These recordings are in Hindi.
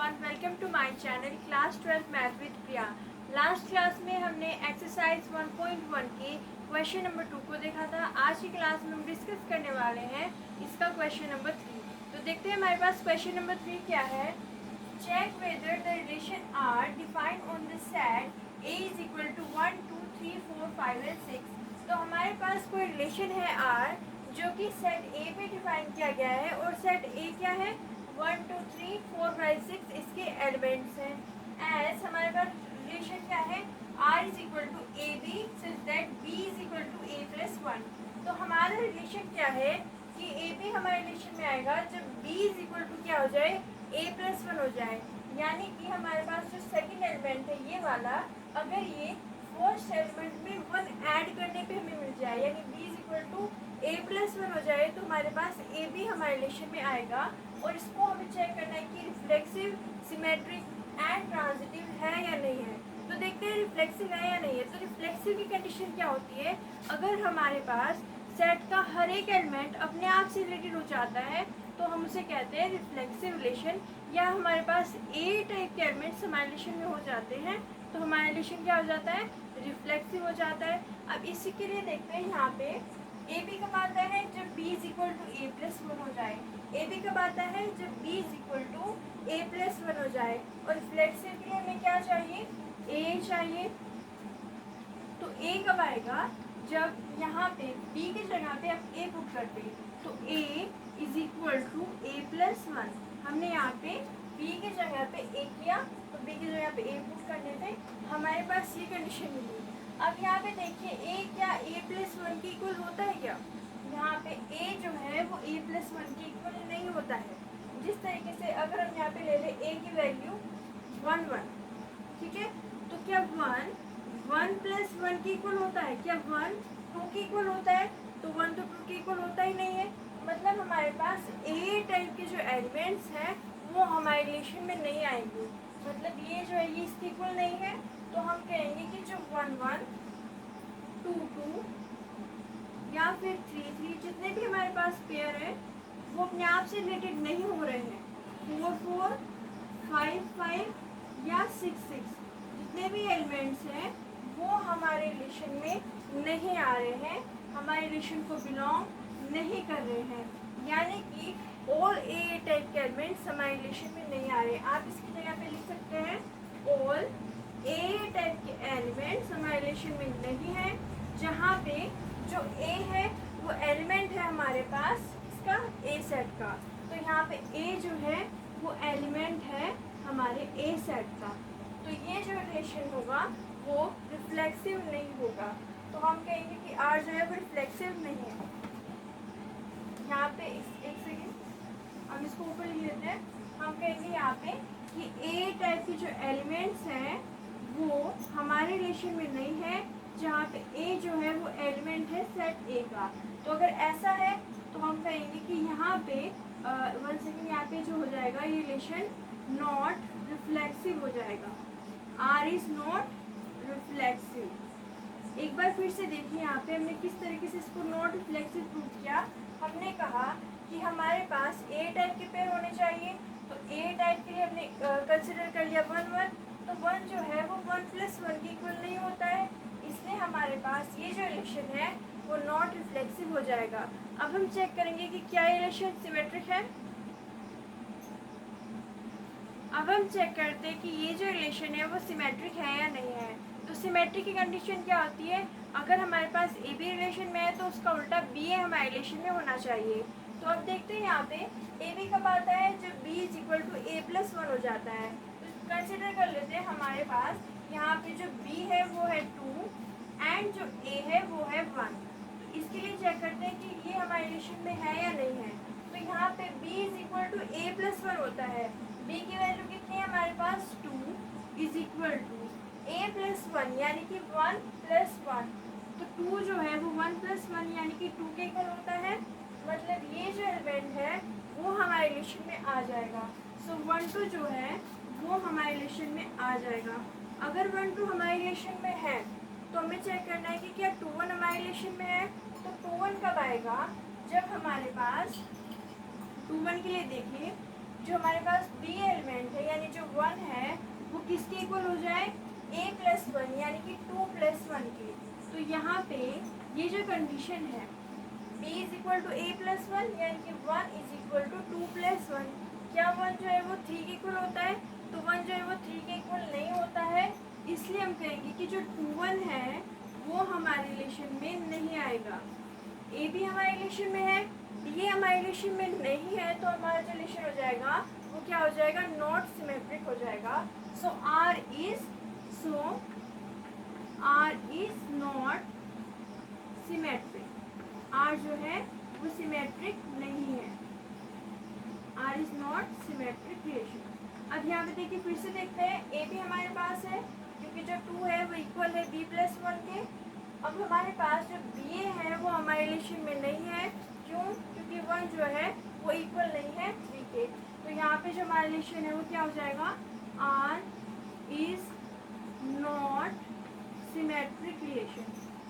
Everyone, welcome to my channel class 12 math with Priya. Last class में हमने एक्सरसाइज 1.1 के क्वेश्चन नंबर 2 को देखा था। आज की क्लास में हम डिस्कस करने वाले हैं इसका क्वेश्चन नंबर 3। तो देखते हैं हमारे पास क्वेश्चन नंबर 3 क्या है। Check whether the relation R defined on the set A is equal to 1 2 3 4 5 and 6। तो हमारे पास कोई रिलेशन है आर जो कि सेट ए पे डिफाइन किया गया है और सेट ए क्या है 1 2 3 4 5 6 इसके एलिमेंट्स हैं। एज हमारे पास रिलेशन क्या है R is equal to A B such that B is equal to A plus 1। तो हमारा रिलेशन क्या है कि ए बी हमारे रिलेशन में आएगा जब बी इज इक्वल टू क्या हो जाए ए प्लस 1 हो जाए। यानी कि हमारे पास जो सेकेंड एलिमेंट है ये वाला अगर ये फर्स्ट एलिमेंट में 1 ऐड करने पे हमें मिल जाए यानी B is equal to A plus 1 हो जाए तो हमारे पास ए बी हमारे रिलेशन में आएगा। और इसको हमें चेक करना है कि रिफ्लेक्सिव, सिमेट्रिक एंड ट्रांजिटिव है या नहीं है। तो देखते हैं रिफ्लेक्सिव है या नहीं है। तो रिफ्लेक्सिव की कंडीशन क्या होती है, अगर हमारे पास सेट का हर एक एलिमेंट अपने आप से रिलेटेड हो जाता है तो हम उसे कहते हैं रिफ्लेक्सिव रिलेशन। या हमारे पास ए टाइप के एलिमेंट्स हमारे रिलेशन में हो जाते हैं तो हमारा रिलेशन क्या हो जाता है, रिफ्लेक्सिव हो जाता है। अब इसी के लिए देखते हैं यहाँ पे ए बी कब आता है जब B is equal to A plus 1 हो जाए। ए बी कब आता है जब B is equal to A plus 1 हो जाए। और रिफ्लेक्सिव के लिए हमें क्या चाहिए, ए चाहिए। तो ए कब आएगा जब यहाँ पे बी की जगह पे आप ए पुट करते तो A is equal to A plus 1। हमने यहाँ पे बी की जगह पे ए किया तो बी की जगह पे ए पुट करने पे हमारे पास ये कंडीशन मिली। अब यहाँ पे देखिए ए क्या ए प्लस 1 के इक्वल होता है क्या, यहाँ पे ए जो है वो ए प्लस 1 के इक्वल नहीं होता है। जिस तरीके से अगर हम यहाँ पे ले लें ए की वैल्यू 1 1, ठीक है, तो क्या 1 प्लस 1 के इक्वल होता है, क्या 1 2 के इक्वल होता है, तो 1 तो 2 के इक्वल होता ही नहीं है। मतलब हमारे पास ए टाइप के जो एलिमेंट्स हैं वो हमारे रिलेशन में नहीं आएंगे। मतलब ये जो है ये इसके इक्वल नहीं है तो हम कहेंगे कि जो 1 1 2 2 या फिर 3 3 जितने भी हमारे पास पेयर है वो अपने आप से रिलेटेड नहीं हो रहे हैं। 4 4 5 5 या 6 6 जितने भी एलिमेंट्स हैं वो हमारे रिलेशन में नहीं आ रहे हैं, हमारे रिलेशन को बिलोंग नहीं कर रहे हैं। यानी कि ऑल ए टाइप के एलिमेंट्स हमारे रिलेशन में नहीं आ रहे। आप इसकी जगह पे लिख सकते हैं ऑल ए टाइप के एलिमेंट्स हमारे रिलेशन में नहीं है। जहाँ पे जो ए है वो एलिमेंट है हमारे पास इसका ए सेट का, तो यहाँ पे ए जो है वो एलिमेंट है हमारे ए सेट का। तो ये जो रिलेशन होगा वो रिफ्लेक्सिव नहीं होगा। तो हम कहेंगे कि आर जो है वो रिफ्लेक्सिव नहीं है। यहाँ पे एक सेकेंड हम इसको ऊपर लिख लेते हैं। हम कहेंगे यहाँ पे कि ए टाइप के जो एलिमेंट्स हैं वो हमारे रिलेशन में नहीं है, जहाँ पे ए जो है वो एलिमेंट है सेट ए का। तो अगर ऐसा है तो हम कहेंगे कि यहाँ पे 1 सेकेंड यहाँ पे जो हो जाएगा ये रिलेशन नॉट रिफ्लेक्सिव हो जाएगा। R is not reflexive. एक बार फिर से देखिए यहाँ पे हमने किस तरीके से इसको नॉट रिफ्लेक्सिव प्रूव किया। हमने कहा कि हमारे पास ए टाइप के पेयर होने चाहिए, तो ए टाइप के लिए हमने कंसिडर कर लिया 1 1, तो 1 जो है वो 1 प्लस 1 के इक्वल नहीं होता है, इसलिए हमारे पास ये जो रिलेशन है वो नॉट रिफ्लेक्सिव हो जाएगा। अब हम चेक करेंगे कि क्या ये रिलेशन सिमेट्रिक है। अब हम चेक करते हैं कि ये जो रिलेशन है वो सिमेट्रिक है या नहीं है। तो सिमेट्रिक की कंडीशन क्या होती है, अगर हमारे पास ए बी रिलेशन में है तो उसका उल्टा बी ए हमारे रिलेशन में होना चाहिए। तो अब देखते हैं यहाँ पे ए बी कब आता है जब B is equal to A plus 1 हो जाता है। तो कंसिडर कर लेते हैं हमारे पास यहाँ पे जो बी है वो है 2 एंड जो ए है वो है 1। तो इसके लिए चेक करते हैं कि ये हमारे रिलेशन में है या नहीं है। तो यहाँ पे B is equal to A plus 1 होता है, बी की वैल्यू कितनी है हमारे पास 2 is equal to A plus 1 यानी कि 1 प्लस 1। तो 2 जो है वो 1 प्लस 1 यानी कि 2 के इक्वल होता है। मतलब ये जो एलिमेंट है वो हमारे रिलेशन में आ जाएगा। सो 1 2 जो है वो हमारे रिलेशन में आ जाएगा। अगर 1 2 हमारे रिलेशन में है तो हमें चेक करना है कि क्या 2 1 हमारे रिलेशन में है। तो 2 1 कब आएगा जब हमारे पास 2 1 के लिए देखिए जो हमारे पास बी एलिमेंट है यानी जो कि 2 + 1 के। तो यहाँ पे ये जो कंडीशन है b is equal to a + 1 यानी कि 1 इज इक्वल टू 2 + 1, क्या 1 जो है वो 3 के इक्वल होता है? तो 1 जो है वो 3 के इक्वल नहीं होता है, इसलिए हम कहेंगे कि जो 2 1 है वो हमारे रिलेशन में नहीं आएगा। ए भी हमारे रिलेशन में है, ये हमारे रिलेशन में नहीं है, तो हमारा जो रिलेशन हो जाएगा वो क्या हो जाएगा? नॉट सिमेट्रिक हो जाएगा। So R is not symmetric. R जो है वो सिमेट्रिक नहीं है। R is not symmetric relation. अब यहाँ पे देखिए, फिर से देखते हैं, ए भी हमारे पास है क्योंकि जो 2 है वो इक्वल है b + 1 के। अब हमारे पास जो बी है वो हमारे रिलेशन में नहीं है, क्यों? क्योंकि 1 जो है वो इक्वल नहीं है 3 के। तो यहाँ पे जो हमारा रिलेशन है वो क्या हो जाएगा? R is not symmetric relation.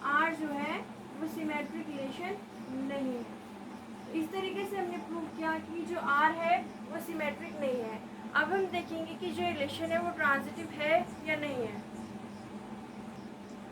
R जो है वो सिमेट्रिक रिलेशन नहीं है। इस तरीके से हमने प्रूव किया कि जो आर है वो सिमेट्रिक नहीं है। अब हम देखेंगे कि जो रिलेशन है वो ट्रांजिटिव है या नहीं है।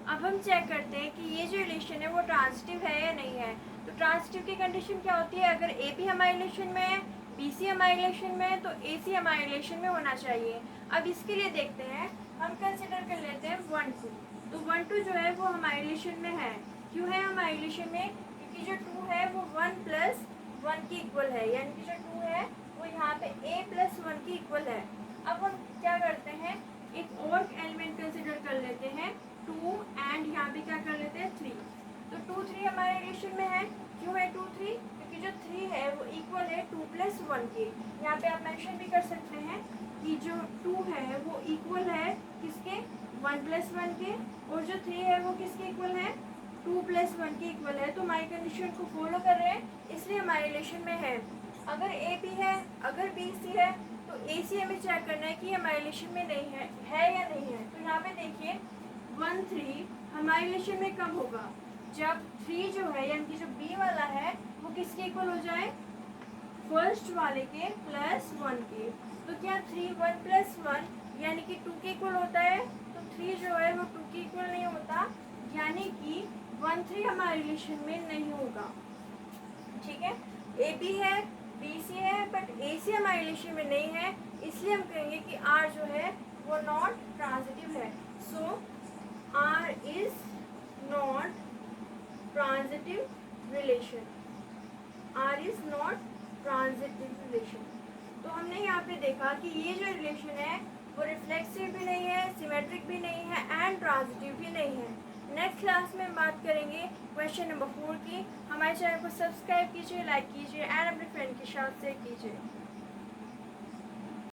अब हम चेक करते हैं कि ये जो रिलेशन है वो ट्रांजिटिव है या नहीं है। तो ट्रांजिटिव की कंडीशन क्या होती है? अगर ए भी हमारे रिलेशन में है, बी सी हमारे रिलेशन में है, तो ए सी हमारे रिलेशन में होना चाहिए। अब इसके लिए देखते हैं, हम कंसिडर कर लेते हैं 1 2। तो 1 2 जो है वो हमारे रिलेशन में है। क्यों है हमारे रिलेशन में? क्योंकि जो 2 है वो 1 + 1 की इक्वल है, यानी कि जो 2 है वो यहाँ पे a + 1 की इक्वल है। अब हम क्या करते हैं, एक और एलिमेंट कंसिडर कर लेते हैं 2 एंड यहाँ पे क्या कर लेते हैं 3। तो 2 3 हमारे रिलेशन में है। क्यों है 2 3? क्योंकि जो 3 है वो इक्वल है 2 + 1 के। यहाँ पे आप मेंशन भी कर सकते हैं कि जो 2 है वो इक्वल है किसके? 1 + 1 के, और जो 3 है वो किसके इक्वल है? 2 + 1 के इक्वल है। तो हमारी कंडीशन को फॉलो कर रहे हैं, इसलिए हमारे रिलेशन में है। अगर ए बी है, अगर बी सी है, तो ए सी हमें चेक करना है कि हमारे रिलेशन में नहीं है या नहीं है। तो यहाँ पे देखिए 1 3 हमारे रिलेशन में कब होगा? जब 3 जो है यानी कि जो बी वाला है वो किसके इक्वल हो जाए? फर्स्ट वाले के +1 के। तो क्या 3 1 + 1 यानी कि 2 के इक्वल होता है? तो 3 जो है वो 2 के इक्वल नहीं होता, यानी कि 1 3 हमारे रिलेशन में नहीं होगा। ठीक है, ए बी है, बी सी है, बट ए सी हमारे रिलेशन में नहीं है, इसलिए हम कहेंगे कि आर जो है वो नॉट ट्रांजिटिव है। So R is not transitive relation. R is not transitive relation. तो हमने यहाँ पे देखा कि ये जो रिलेशन है वो रिफ्लेक्सिव भी नहीं है, सिमेट्रिक भी नहीं है एंड ट्रांजिटिव भी नहीं है। नेक्स्ट क्लास में बात करेंगे क्वेश्चन नंबर 4 की। हमारे चैनल को सब्सक्राइब कीजिए, लाइक कीजिए एंड अपने फ्रेंड के साथ शेयर कीजिए।